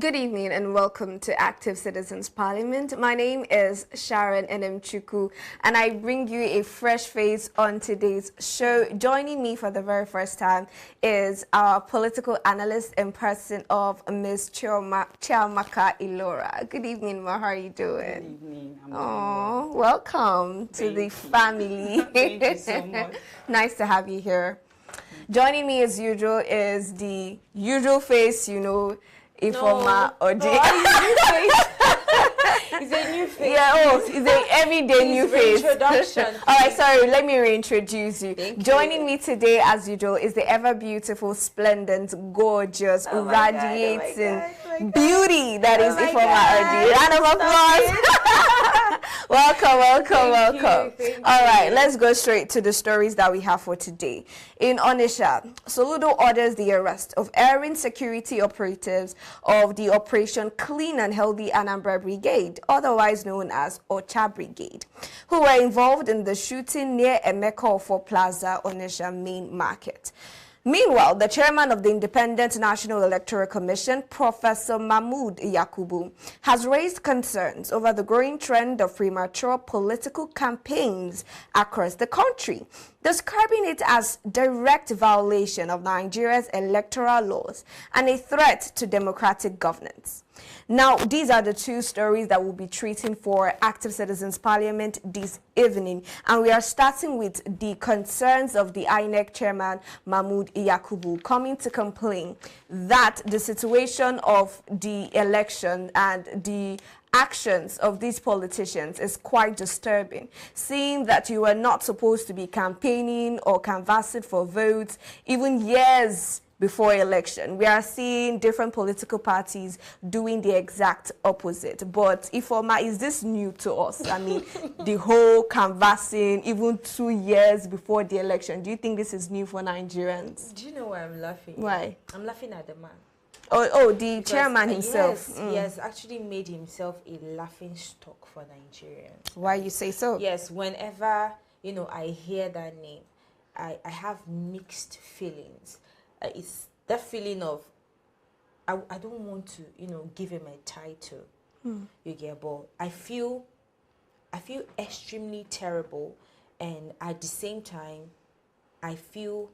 Good evening and welcome to Active Citizens Parliament. My name is Sharon Enemchuku and I bring you a fresh face on today's show. Joining me for the very first time is our political analyst in person of Ms. Chiamaka Ilora. Good evening, Ma. How are you doing? Good evening. I'm doing well. Welcome to the family. Thank you so much. Nice to have you here. Joining me as usual is the usual face, you know, Ifoma Oji. It's a new face. Yeah, it's an everyday new face. Introduction. All right, sorry, let me reintroduce you. Thank Joining you. me today, as usual, is the ever beautiful, splendid, gorgeous, radiating beauty that is Ifoma Oji. Round of applause. welcome. Thank All right, you. let's go straight to the stories that we have for today. In Onitsha, Soludo orders the arrest of erring security operatives of the Operation Clean and Healthy Anambra Brigade, otherwise known as Ocha Brigade, who were involved in the shooting near Emeka Plaza, Onitsha Main Market. Meanwhile, the chairman of the Independent National Electoral Commission, Professor Mahmood Yakubu, has raised concerns over the growing trend of premature political campaigns across the country, describing it as direct violation of Nigeria's electoral laws and a threat to democratic governance. Now, these are the two stories that we'll be treating for Active Citizens Parliament this evening. And we are starting with the concerns of the INEC chairman, Mahmood Yakubu, coming to complain that the situation of the election and the actions of these politicians is quite disturbing, seeing that you were not supposed to be campaigning or canvassing for votes even years before election. We are seeing different political parties doing the exact opposite. But Ifoma, is this new to us? I mean, the whole canvassing even 2 years before the election. Do you think this is new for Nigerians? Do you know why I'm laughing? Why? I'm laughing at the man. The chairman himself. Yes, he has actually made himself a laughing stock for Nigerians. Why you say so? Yes, whenever, I hear that name, I have mixed feelings. It's that feeling of, I don't want to, give him a title. You get, but I feel extremely terrible, and at the same time, I feel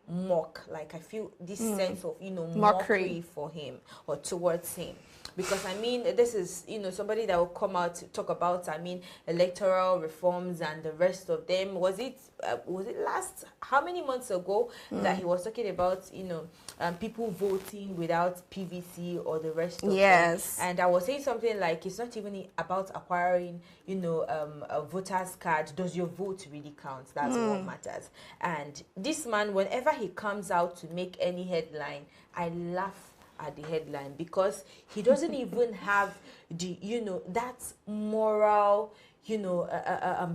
I feel this sense of mockery for him or towards him, because I mean, this is somebody that will come out to talk about electoral reforms and the rest of them. Was it last, how many months ago that he was talking about people voting without PVC or the rest of them? And I was saying something like, it's not even about acquiring a voter's card. Does your vote really count? That's what matters. And this man, whenever he comes out to make any headline, I laugh at the headline, because he doesn't even have the that moral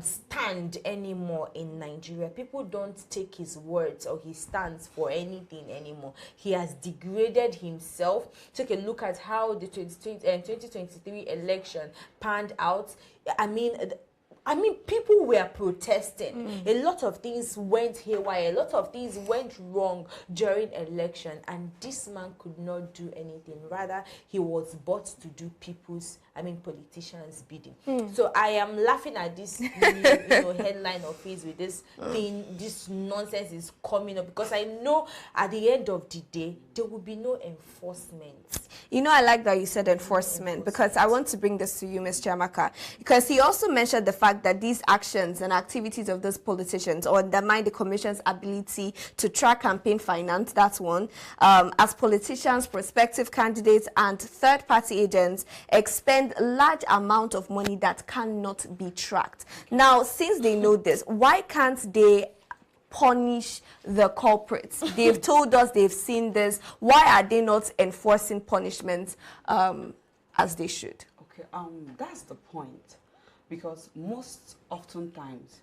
stand anymore in Nigeria. People don't take his words or his stance for anything anymore. He has degraded himself. Take a look at how the 2023 election panned out. I mean, people were protesting. A lot of things went haywire. A lot of things went wrong during election, and this man could not do anything. Rather, he was bought to do politicians' bidding. So I am laughing at this new, headline of his with this thing. This nonsense is coming up, because I know at the end of the day there will be no enforcement. I like that you said enforcement, because I want to bring this to you, Ms. Chiamaka, because he also mentioned the fact that these actions and activities of those politicians undermine the Commission's ability to track campaign finance. That's one. As politicians, prospective candidates, and third-party agents expend large amount of money that cannot be tracked. Now, since they know this, why can't they punish the culprits? They've told us they've seen this. Why are they not enforcing punishments as they should? Okay, that's the point, because most oftentimes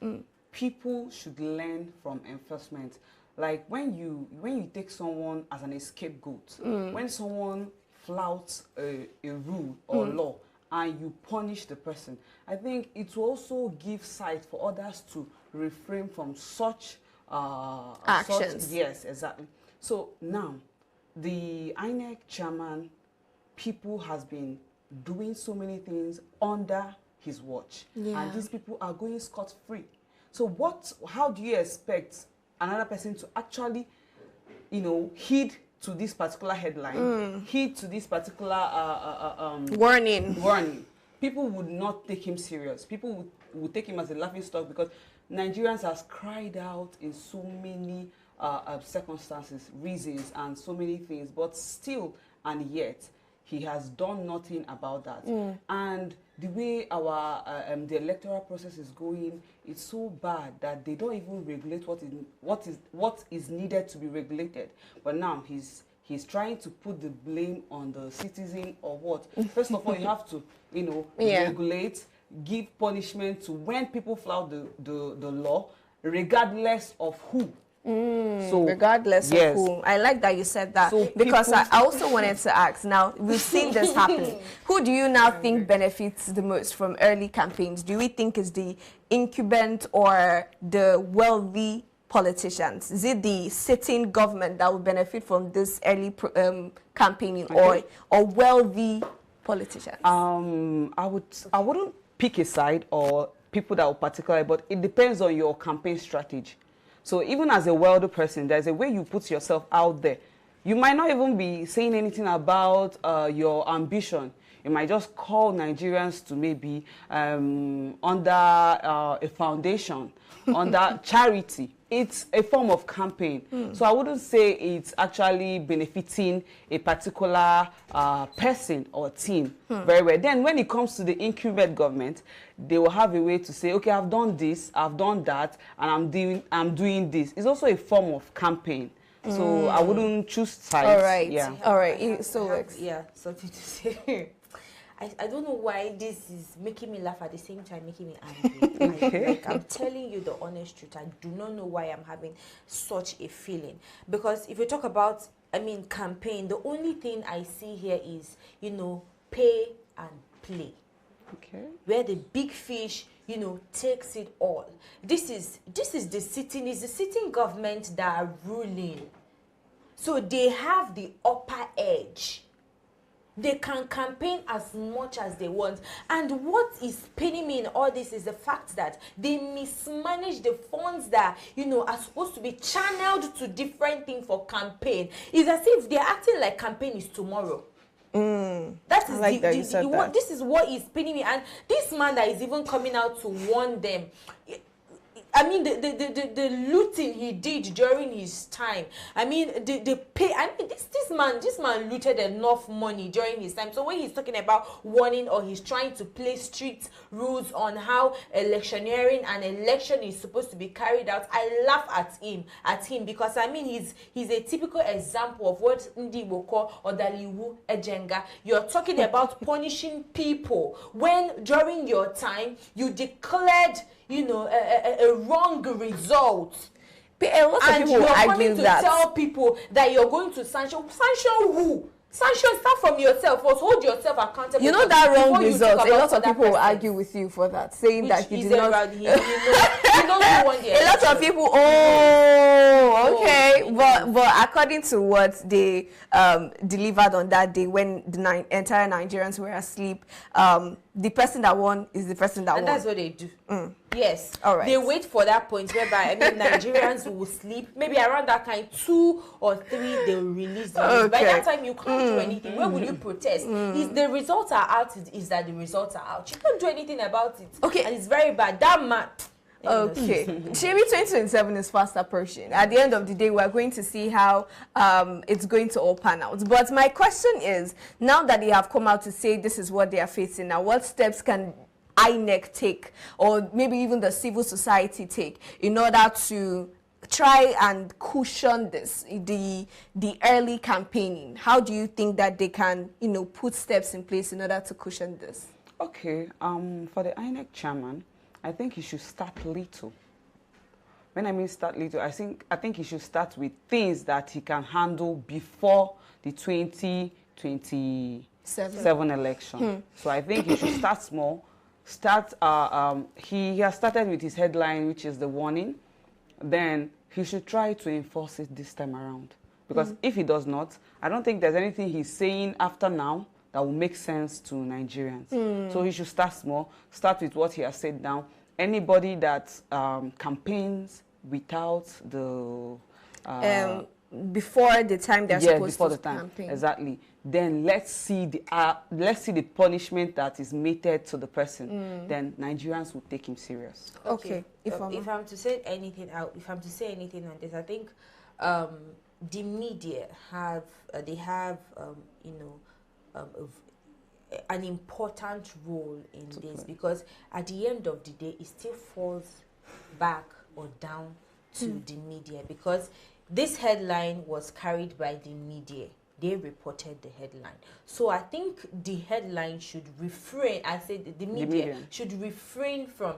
people should learn from enforcement. Like when you take someone as an scapegoat, when someone flouts a rule or law and you punish the person, I think it will also give sight for others to refrain from such actions. Yes, exactly. So now, the INEC chairman people has been doing so many things under his watch, and these people are going scot-free. So how do you expect another person to actually, heed to this particular headline, heed to this particular warning? People would not take him serious. People would take him as a laughing stock, because Nigerians has cried out in so many circumstances, reasons, and so many things, but still and yet he has done nothing about that. And the way our the electoral process is going, it's so bad that they don't even regulate what is needed to be regulated. But now he's trying to put the blame on the citizen, or what? First of all, you have to regulate, give punishment to when people flout the law, regardless of who. So regardless of who. I like that you said that, so because I also wanted to ask, now we've seen this happening. Who do you now think benefits the most from early campaigns? Do we think is the incumbent or the wealthy politicians? Is it the sitting government that will benefit from this early campaigning, or wealthy politicians? I wouldn't pick a side or people that will particularly, but it depends on your campaign strategy. So even as a wealthy person, there's a way you put yourself out there. You might not even be saying anything about your ambition. You might just call Nigerians to maybe under a foundation, under charity. It's a form of campaign. So I wouldn't say it's actually benefiting a particular person or team very well. Then when it comes to the incumbent government, they will have a way to say, okay, I've done this, I've done that, and I'm doing this. It's also a form of campaign. So I wouldn't choose sides. All right. Yeah. All right. Something to say. I don't know why this is making me laugh at the same time, making me angry. Like, I'm telling you the honest truth. I do not know why I'm having such a feeling. Because if you talk about, campaign, the only thing I see here is, pay and play. Okay. Where the big fish, takes it all. This is the sitting government that are ruling. So they have the upper edge. They can campaign as much as they want. And what is paining me in all this is the fact that they mismanage the funds that, are supposed to be channeled to different things for campaign. It's as if they're acting like campaign is tomorrow. That is this is what is paining me. And this man that is even coming out to warn them, the looting he did during his time. The pay. This man looted enough money during his time. So when he's talking about warning, or he's trying to place strict rules on how electioneering and election is supposed to be carried out, I laugh at him because he's a typical example of what Ndi will call Odaliwu Ejenga. You're talking about punishing people when during your time you declared a wrong result. And you're coming to tell people that you're going to sanction who? Sanction, start from yourself. First, hold yourself accountable. You know that wrong result. A lot of people will argue with you for that, saying that you did not. You don't want the a lot of people. Oh, okay. But according to what they delivered on that day, when the entire Nigerians were asleep, the person that won is the person that won. And that's what they do. Yes. All right. They wait for that point whereby Nigerians will sleep. Maybe around that kind, 2 or 3, they'll release the news. By that time, you can't do anything. Where will you protest? If the results are out, is that the results are out. You can't do anything about it. Okay. And it's very bad. That man. Okay. Maybe 2027 is fast approaching. At the end of the day, we're going to see how it's going to all pan out. But my question is, now that they have come out to say this is what they are facing now, what steps can INEC take, or maybe even the civil society take, in order to try and cushion this, the early campaigning? How do you think that they can, put steps in place in order to cushion this? Okay. For the INEC chairman, I think he should start little. When I mean start little, I think he should start with things that he can handle before the 2027 election. So I think he should start small. He has started with his headline, which is the warning. Then he should try to enforce it this time around. Because if he does not, I don't think there's anything he's saying after now that will make sense to Nigerians. So he should start small, start with what he has said now. Anybody that campaigns without the... before the time they're supposed to campaign. Exactly. Then let's see the punishment that is meted to the person. Then Nigerians will take him serious. Okay. If I'm to say anything on this, I think the media have an important role in this, because at the end of the day, it still falls back or down to the media, because this headline was carried by the media. They reported the headline. So I think the headline should refrain, I said the media should refrain from,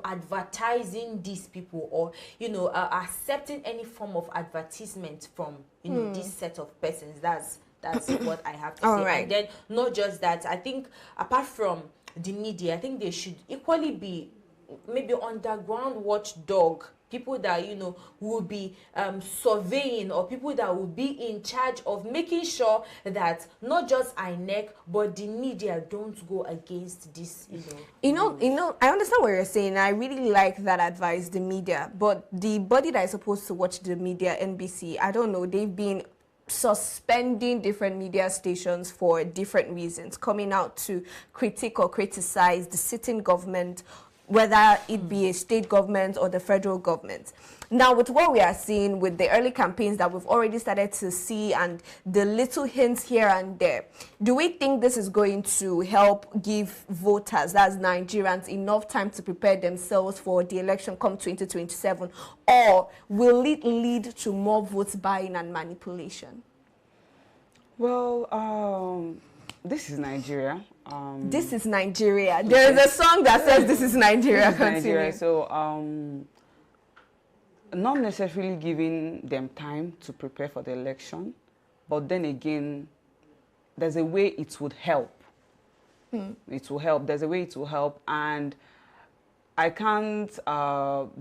advertising these people, or, accepting any form of advertisement from, this set of persons. That's what I have to say. Right. And then not just that, I think apart from the media, I think they should equally be maybe underground watchdog, people that will be surveying, or people that will be in charge of making sure that not just INEC but the media don't go against this. I understand what you're saying. I really like that advice, the media, but the body that is supposed to watch the media, NBC, I don't know, they've been suspending different media stations for different reasons, coming out to critique or criticize the sitting government, whether it be a state government or the federal government. Now, with what we are seeing with the early campaigns that we've already started to see and the little hints here and there, do we think this is going to help give voters, that's Nigerians, enough time to prepare themselves for the election come 2027? Or will it lead to more votes buying and manipulation? Well, this is Nigeria. This is Nigeria. There is a song that says this is Nigeria. Nigeria. So, not necessarily giving them time to prepare for the election, but then again, there's a way it would help. It will help. There's a way it will help, and I can't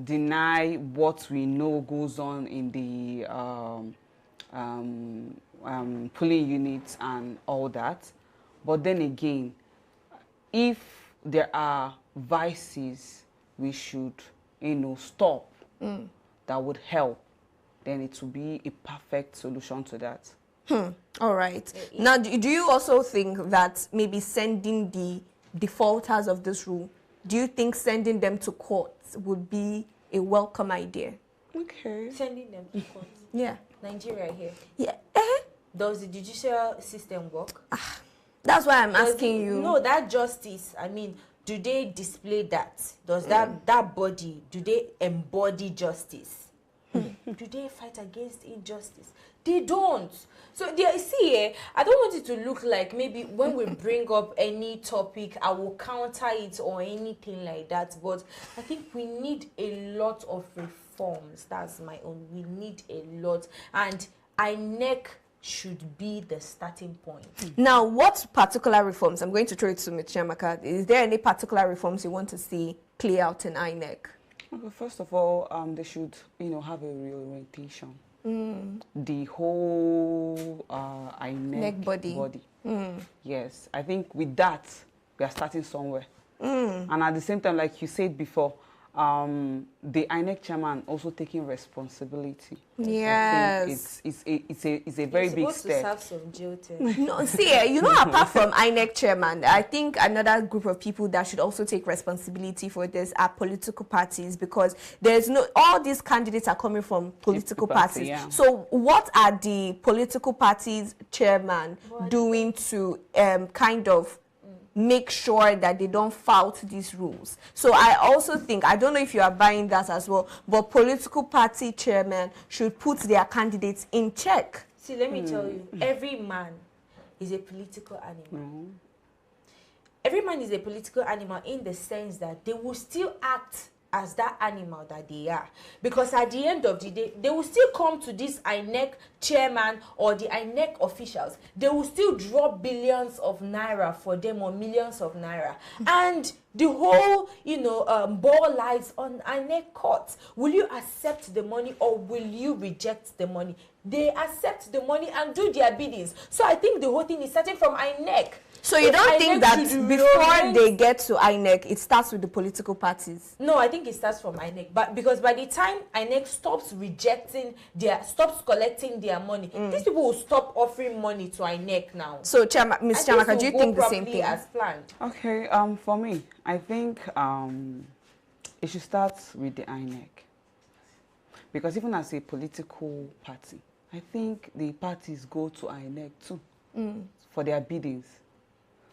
deny what we know goes on in the polling units and all that. But then again, if there are vices we should, stop, that would help, then it will be a perfect solution to that. All right. Now, do you also think that maybe sending the defaulters of this rule, do you think sending them to court would be a welcome idea? Okay. Sending them to court. Yeah. Nigeria here. Yeah. Does the judicial system work? That's why I'm asking you. No, that justice, do they display that? Does that body, do they embody justice? Do they fight against injustice? They don't. So, I don't want it to look like maybe when we bring up any topic, I will counter it or anything like that. But I think we need a lot of reforms. That's my own. We need a lot. And INEC should be the starting point. Now, what particular reforms? I'm going to throw it to Ms. Chiamaka. Is there any particular reforms you want to see play out in INEC? Okay, first of all, they should, have a reorientation. The whole INEC body. Yes, I think with that, we are starting somewhere. And at the same time, like you said before, the INEC chairman also taking responsibility. Yes, it's a very big step. To serve some jail time. No, apart from INEC chairman, I think another group of people that should also take responsibility for this are political parties, because all these candidates are coming from political parties. Yeah. So what are the political parties chairman doing to kind of make sure that they don't flout these rules? So I also think, I don't know if you are buying that as well, but political party chairmen should put their candidates in check. See, let me tell you, every man is a political animal. Every man is a political animal in the sense that they will still act as that animal that they are, because at the end of the day they will still come to this INEC chairman or the INEC officials. They will still drop billions of naira for them or millions of naira, and the whole ball lies on INEC court. Will you accept the money or will you reject the money? They accept the money and do their biddings. So I think the whole thing is starting from INEC. So you don't think that before they get to INEC, it starts with the political parties? No, I think it starts from INEC. But because by the time INEC stops collecting their money, these people will stop offering money to INEC now. So, Ms. Chamaka, do you think the same thing? As planned? Okay, for me, I think it should start with the INEC. Because even as a political party, I think the parties go to INEC too for their biddings.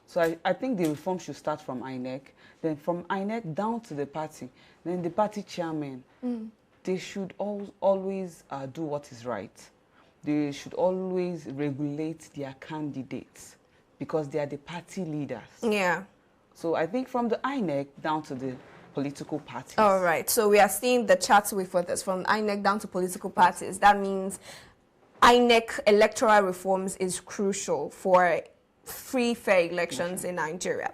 So I think the reform should start from INEC, then from INEC down to the party, then the party chairman. They should always do what is right. They should always regulate their candidates because they are the party leaders. Yeah. So I think from the INEC down to the political parties. All right. So we are seeing the charts way for this, from INEC down to political parties. That means INEC electoral reforms is crucial for free, fair elections in Nigeria.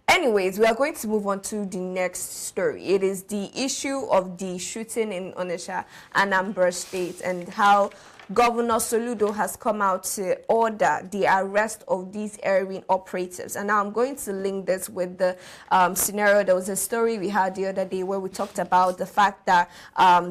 Anyways, we are going to move on to the next story. It is the issue of the shooting in Onitsha, Anambra State, and how Governor Soludo has come out to order the arrest of these heroin operatives. And now I'm going to link this with the scenario. There was a story we had the other day where we talked about the fact that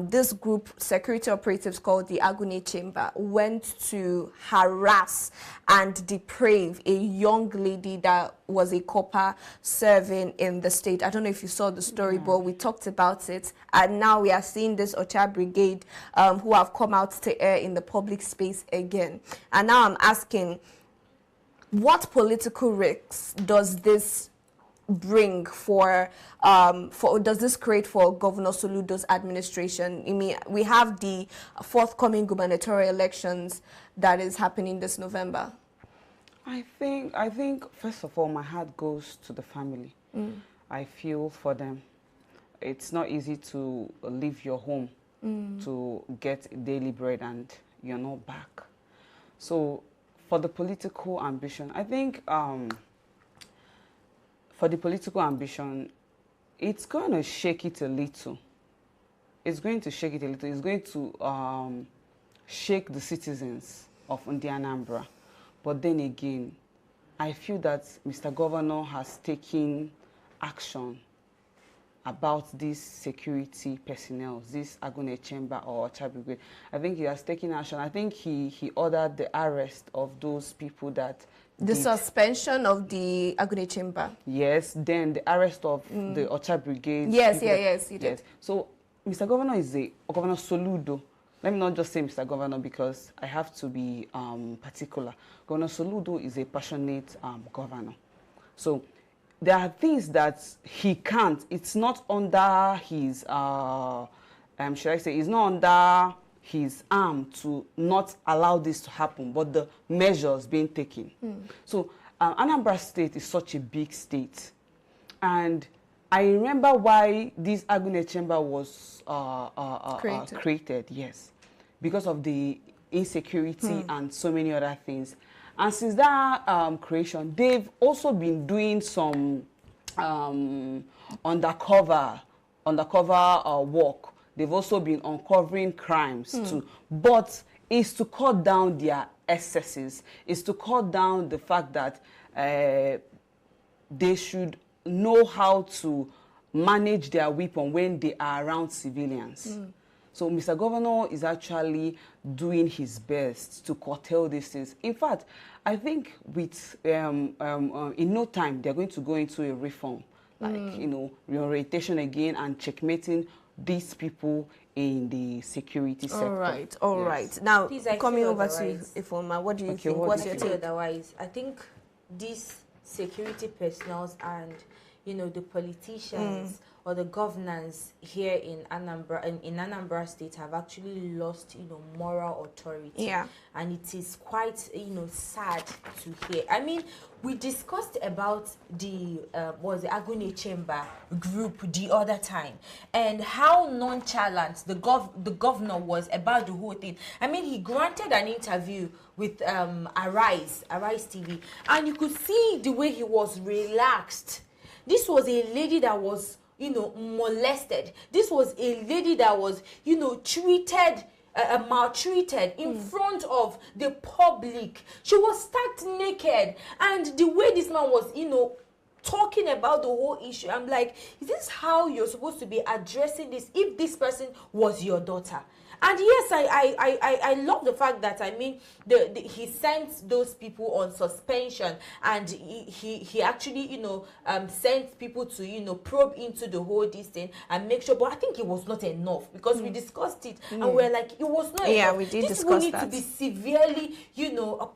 this group, security operatives called the Agune Chamber, went to harass and deprave a young lady that was a copper serving in the state. I don't know if you saw the story, but we talked about it. And now we are seeing this Ocha Brigade who have come out to air in the public space again. And now I'm asking, what political risks does this bring does this create for Governor Soludo's administration? I mean, we have the forthcoming gubernatorial elections that is happening this November. I think first of all, my heart goes to the family. I feel for them. It's not easy to leave your home to get daily bread and you're not back. So for the political ambition, I think for the political ambition, it's going to shake it a little. It's going to shake it a little. It's going to shake the citizens of Anambra. But then again, I feel that Mr. Governor has taken action about these security personnel, this Agune Chamber or Chabigwe. I think he has taken action. I think he ordered the arrest of those people that... The suspension of the Agune Chamber. Yes, then the arrest of the Ocha Brigade. Yes, yes, he did. Yes. So, Mr. Governor is Governor Soludo. Let me not just say Mr. Governor because I have to be particular. Governor Soludo is a passionate governor. So there are things that he can't. It's not under his, should I say, it's not under his arm to not allow this to happen, but the measures being taken. So Anambra State is such a big state. And I remember why this Agune Chamber was created, yes, because of the insecurity and so many other things. And since that creation, they've also been doing some undercover work. They've also been uncovering crimes too. But it's to cut down their excesses. It's to cut down the fact that they should know how to manage their weapon when they are around civilians. So Mr. Governor is actually doing his best to curtail these things. In fact, I think with in no time they're going to go into a reform, like reorientation again and checkmating these people in the security sector. All right. Now, please, coming over to Ifoma, what do you think? What's your take? Otherwise, I think these security personnel and the politicians or the governance here in Anambra State have actually lost, moral authority. Yeah. And it is quite, sad to hear. I mean, we discussed about the Agune Chamber group the other time, and how nonchalant the governor was about the whole thing. I mean, he granted an interview with Arise TV, and you could see the way he was relaxed. This was a lady that was, molested. This was a lady that was, treated, maltreated in front of the public. She was stark naked, and the way this man was, talking about the whole issue, I'm like, is this how you're supposed to be addressing this if this person was your daughter? And yes, I love the fact that, I mean, he sent those people on suspension, and he actually, sent people to, probe into the whole this thing and make sure. But I think it was not enough, because we discussed it and we're like, it was not enough. Yeah, we did this discuss will need that. to be severely,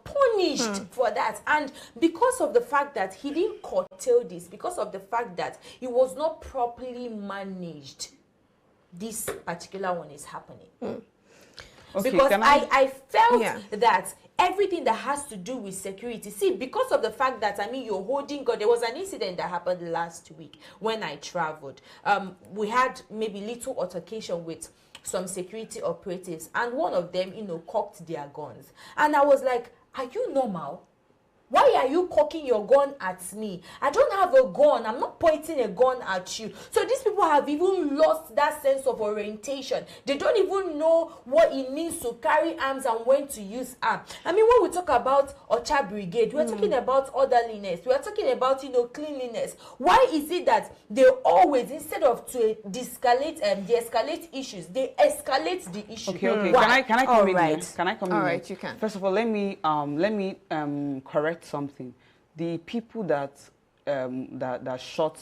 punished for that. And because of the fact that he didn't curtail this, because of the fact that it was not properly managed, this particular one is happening. Okay, because I felt that everything that has to do with security, see, because of the fact that, I mean, you're holding God. There was an incident that happened last week when I traveled. We had maybe little altercation with some security operatives, and one of them, cocked their guns. And I was like, are you normal? Why are you cocking your gun at me? I don't have a gun. I'm not pointing a gun at you. So these people have even lost that sense of orientation. They don't even know what it means to carry arms and when to use arms. I mean, when we talk about Ocha Brigade, we're talking about orderliness. We're talking about, cleanliness. Why is it that they always, instead of to de-escalate issues, they escalate the issue? Okay. Why? Can I come in here? Can I come in? All here? right, you can. First of all, let me correct something. The people that shot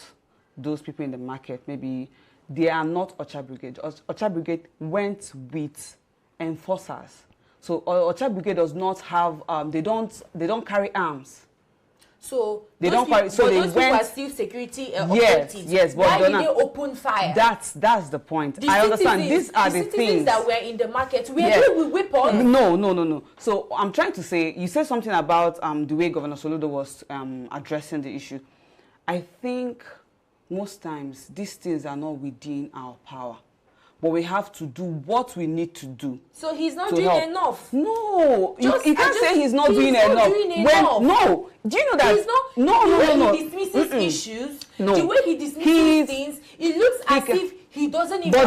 those people in the market, maybe they are not Ocha Brigade. Ocha Brigade went with enforcers. So Ocha Brigade does not have they don't carry arms. So they those don't carry. So those they people went. are still security operatives. Yes. But why did they open fire? That's the point. The I understand. citizens, These are the things that were in the market. We are with weapons. No. So I'm trying to say, you said something about the way Governor Soludo was addressing the issue. I think most times these things are not within our power, but we have to do what we need to do. So he's not doing enough. No, you can't say he's not doing enough. No, do you know that? He's not. No. He dismisses issues. No. The way he dismisses things, it looks as if he doesn't even. But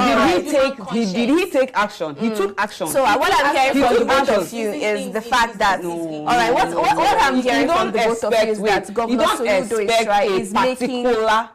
did he take action? He took action. So what I'm hearing from the both of you is the fact that, all right, what I'm hearing from the both of you is that Governor Soludo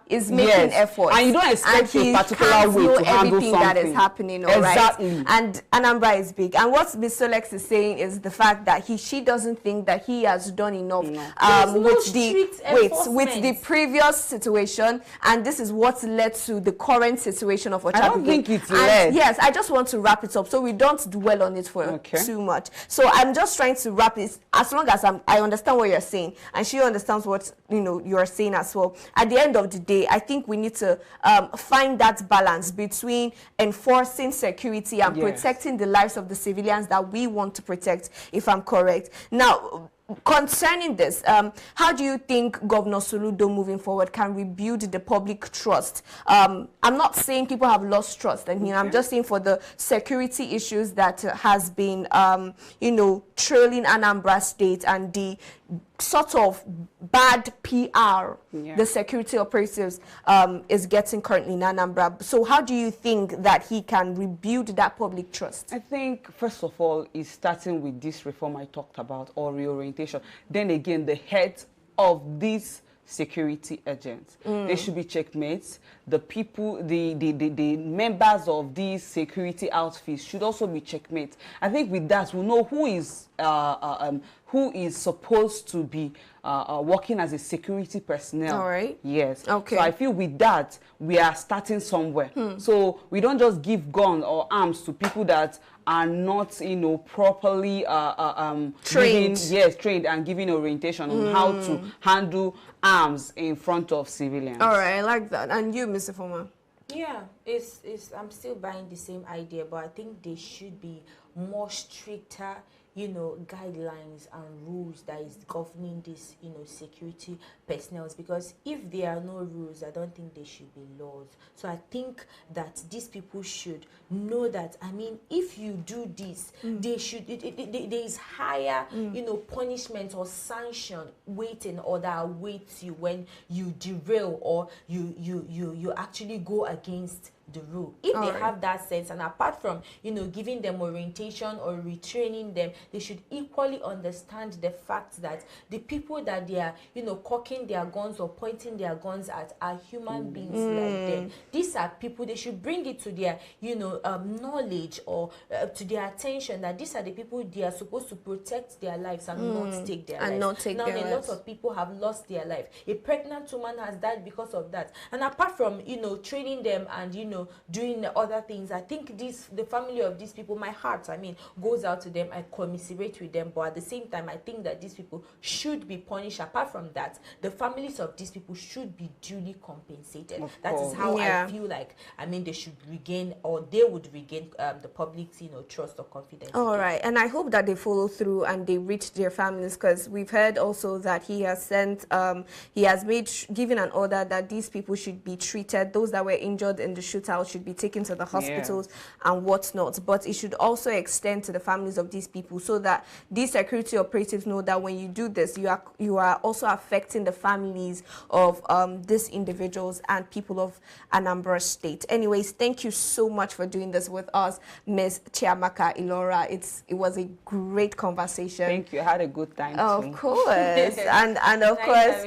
is making effort, and you don't expect a particular way to handle something that is happening. All right, exactly. And Anambra is big, and what Ms. Solex is saying is the fact that she doesn't think that he has done enough with the previous situation, and this is what led to the current situation of Ocha. I don't think it's led. Yes, I just want to wrap it up so we don't dwell on it for too much. So I'm just trying to wrap it, as long as I understand what you're saying, and she understands what you're saying as well. At the end of the day, I think we need to find that balance between enforcing security and protecting the lives of the civilians that we want to protect, if I'm correct. Now, concerning this, how do you think Governor Soludo moving forward can rebuild the public trust? I'm not saying people have lost trust in him. I'm just saying for the security issues that has been, trailing Anambra State and the sort of bad PR the security operatives is getting currently in Anambra. So how do you think that he can rebuild that public trust? I think, first of all, is starting with this reform I talked about, or reorientation. Then again, the head of these security agents, they should be checkmates. The people, the members of these security outfits should also be checkmates. I think with that, we'll know who is supposed to be working as a security personnel. All right. Yes. Okay. So I feel with that, we are starting somewhere. So we don't just give guns or arms to people that are not, properly trained. Trained and giving orientation on how to handle arms in front of civilians. All right, I like that. And you, Mr. Former? Yeah, I'm still buying the same idea, but I think they should be more stricter, guidelines and rules that is governing this, security personnel. Because if there are no rules, I don't think there should be laws. So I think that these people should know that, I mean, if you do this, they should, there is higher, punishment or sanction waiting or that awaits you when you derail or you actually go against the rule. If they have that sense, and apart from giving them orientation or retraining them, they should equally understand the fact that the people that they are cocking their guns or pointing their guns at are human beings like them. These are people, they should bring it to their knowledge or to their attention that these are the people they are supposed to protect their lives and not take their lives. Now a lot of people have lost their life. A pregnant woman has died because of that. And apart from training them and doing other things, I think the family of these people, my heart, I mean, goes out to them. I commiserate with them, but at the same time, I think that these people should be punished. Apart from that, the families of these people should be duly compensated. That is how I feel like, I mean, they should regain, or they would regain the public's trust or confidence. All right, and I hope that they follow through and they reach their families, because we've heard also that he has sent given an order that these people should be treated. Those that were injured in the shootout should be taken to the hospitals and whatnot. But it should also extend to the families of these people, so that these security operatives know that when you do this, you are also affecting the families of these individuals and people of Anambra State. Anyways, thank you so much for doing this with us, Ms. Chiamaka Ilora. It was a great conversation. Thank you. I had a good time of too. Course. and of course,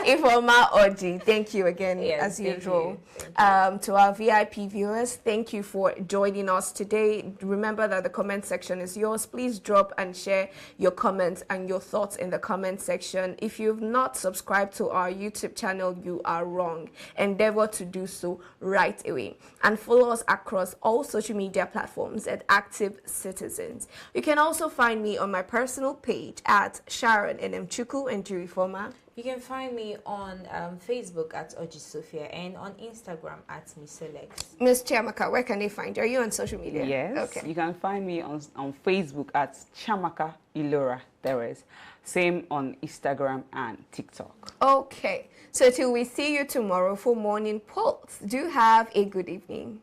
Ifoma Oji, thank you again, as usual. To our VIP viewers, thank you for joining us today. Remember that the comment section is yours. Please drop and share your comments and your thoughts in the comment section. If you've not subscribed to our YouTube channel, you are wrong. Endeavor to do so right away. And follow us across all social media platforms at Active Citizens. You can also find me on my personal page at Sharon Nmchuku and Jurifoma. You can find me on Facebook at Oji Sophia and on Instagram at Miss Alex. Miss Chiamaka, where can they find you? Are you on social media? Yes. Okay. You can find me on Facebook at Chiamaka Ilora Perez. Same on Instagram and TikTok. Okay. So till we see you tomorrow for Morning Pulse, do have a good evening.